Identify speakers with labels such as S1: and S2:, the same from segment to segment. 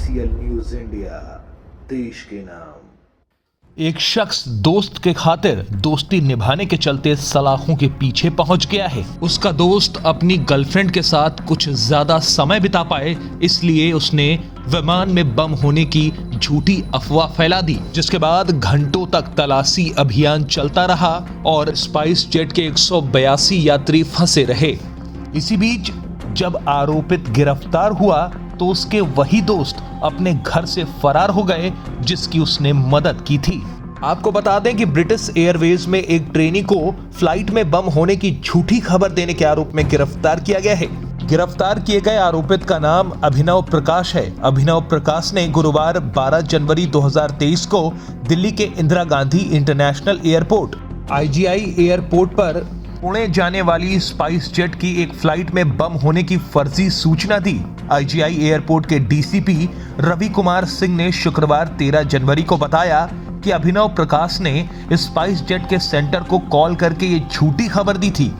S1: TCL news India, देश के नाम।
S2: एक शख्स दोस्त के खातिर दोस्ती निभाने के चलते सलाखों के पीछे पहुंच गया है। उसका दोस्त अपनी गर्लफ्रेंड के साथ कुछ ज्यादा समय बिता पाए, इसलिए उसने विमान में बम होने की झूठी अफवाह फैला दी, जिसके बाद घंटों तक तलाशी अभियान चलता रहा और स्पाइस जेट के 182 यात्री फंसे रहे। इसी बीच जब आरोपित गिरफ्तार हुआ तो उसके वही दोस्त अपने घर से फरार हो गए जिसकी उसने मदद की थी। आपको बता दें कि ब्रिटिश एयरवेज में एक ट्रेनी को फ्लाइट में बम होने की झूठी खबर देने के आरोप में गिरफ्तार किया गया है। गिरफ्तार किए गए आरोपित का नाम अभिनव प्रकाश है। अभिनव प्रकाश ने गुरुवार 12 जनवरी 2023 को दिल्ली के Indira Gandhi international airport IGI airport पर पुणे जाने वाली स्पाइस जेट की एक फ्लाइट में बम होने की फर्जी सूचना दी। IGI एयरपोर्ट के DCP रवि कुमार सिंह ने शुक्रवार 13 जनवरी को बताया कि अभिनव प्रकाश ने स्पाइस जेट के सेंटर को कॉल करके ये झूठी खबर दी थी।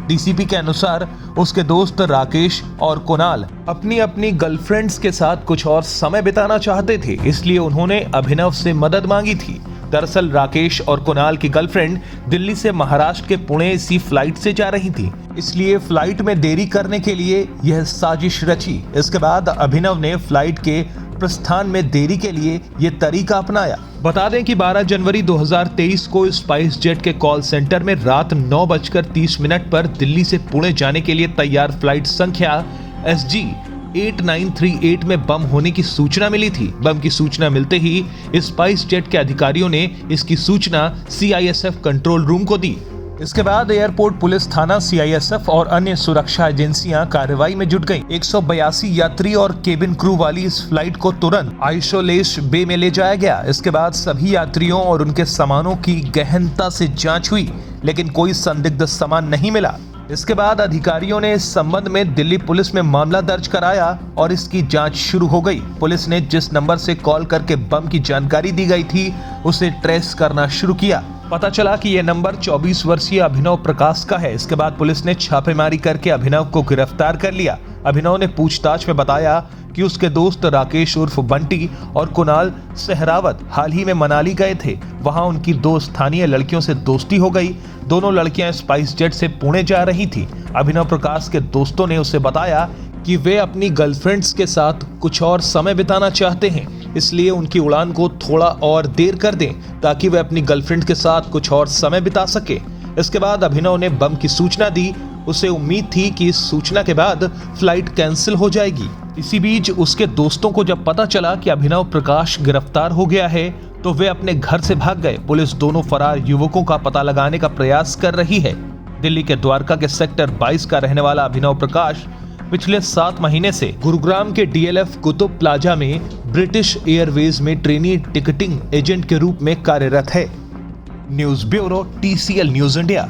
S2: DCP के अनुसार उसके दोस्त राकेश और कुणाल अपनी अपनी गर्लफ्रेंड्स के साथ कुछ और समय बिताना चाहते थे, इसलिए उन्होंने अभिनव से मदद मांगी थी। दरअसल राकेश और कुणाल की गर्लफ्रेंड दिल्ली से महाराष्ट्र के पुणे इसी फ्लाइट से जा रही थी, इसलिए फ्लाइट में देरी करने के लिए यह साजिश रची। इसके बाद अभिनव ने फ्लाइट के प्रस्थान में देरी के लिए यह तरीका अपनाया। बता दें कि 12 जनवरी 2023 को स्पाइस जेट के कॉल सेंटर में रात 9:30 पर दिल्ली से पुणे जाने के लिए तैयार फ्लाइट संख्या SG 8938 में बम होने की सूचना मिली थी। बम की सूचना मिलते ही स्पाइस जेट के अधिकारियों ने इसकी सूचना CISF कंट्रोल रूम को दी। इसके बाद एयरपोर्ट पुलिस थाना, CISF और अन्य सुरक्षा एजेंसियां कार्रवाई में जुट गईं। 182 यात्री और केबिन क्रू वाली इस फ्लाइट को तुरंत आइसोलेशन बे में ले जाया गया। इसके बाद सभी यात्रियों और उनके सामानों की गहनता से जांच हुई, लेकिन कोई संदिग्ध सामान नहीं मिला। इसके बाद अधिकारियों ने इस संबंध में दिल्ली पुलिस में मामला दर्ज कराया और इसकी जांच शुरू हो गई। पुलिस ने जिस नंबर से कॉल करके बम की जानकारी दी गई थी उसे ट्रेस करना शुरू किया। पता चला कि यह नंबर 24 वर्षीय अभिनव प्रकाश का है। इसके बाद पुलिस ने छापेमारी करके अभिनव को गिरफ्तार कर लिया। अभिनव ने पूछताछ में बताया कि उसके दोस्त राकेश उर्फ बंटी और कुणाल सहरावत हाल ही में मनाली गए थे। वहां उनकी दो स्थानीय लड़कियों से दोस्ती हो गई। दोनों लड़कियां स्पाइस जेट से पुणे जा रही थी। अभिनव प्रकाश के दोस्तों ने उसे बताया कि वे अपनी गर्लफ्रेंड्स के साथ कुछ और समय बिताना चाहते हैं, इसलिए उनकी उड़ान को थोड़ा और देर कर दें ताकि वे अपनी गर्लफ्रेंड के साथ कुछ और समय बिता सके। इसके बाद अभिनव ने बम की सूचना दी। उसे उम्मीद थी कि इस सूचना के बाद फ्लाइट कैंसिल हो जाएगी। इसी बीच उसके दोस्तों को जब पता चला कि अभिनव प्रकाश गिरफ्तार हो गया है तो वे अपने घर से भाग गए। पुलिस दोनों फरार युवकों का पता लगाने का प्रयास कर रही है। दिल्ली के द्वारका के सेक्टर 22 का रहने वाला अभिनव प्रकाश पिछले 7 महीने से गुरुग्राम के DLF कुतुब प्लाजा में ब्रिटिश एयरवेज में ट्रेनी टिकटिंग एजेंट के रूप में कार्यरत है। News bureau, TCL news India.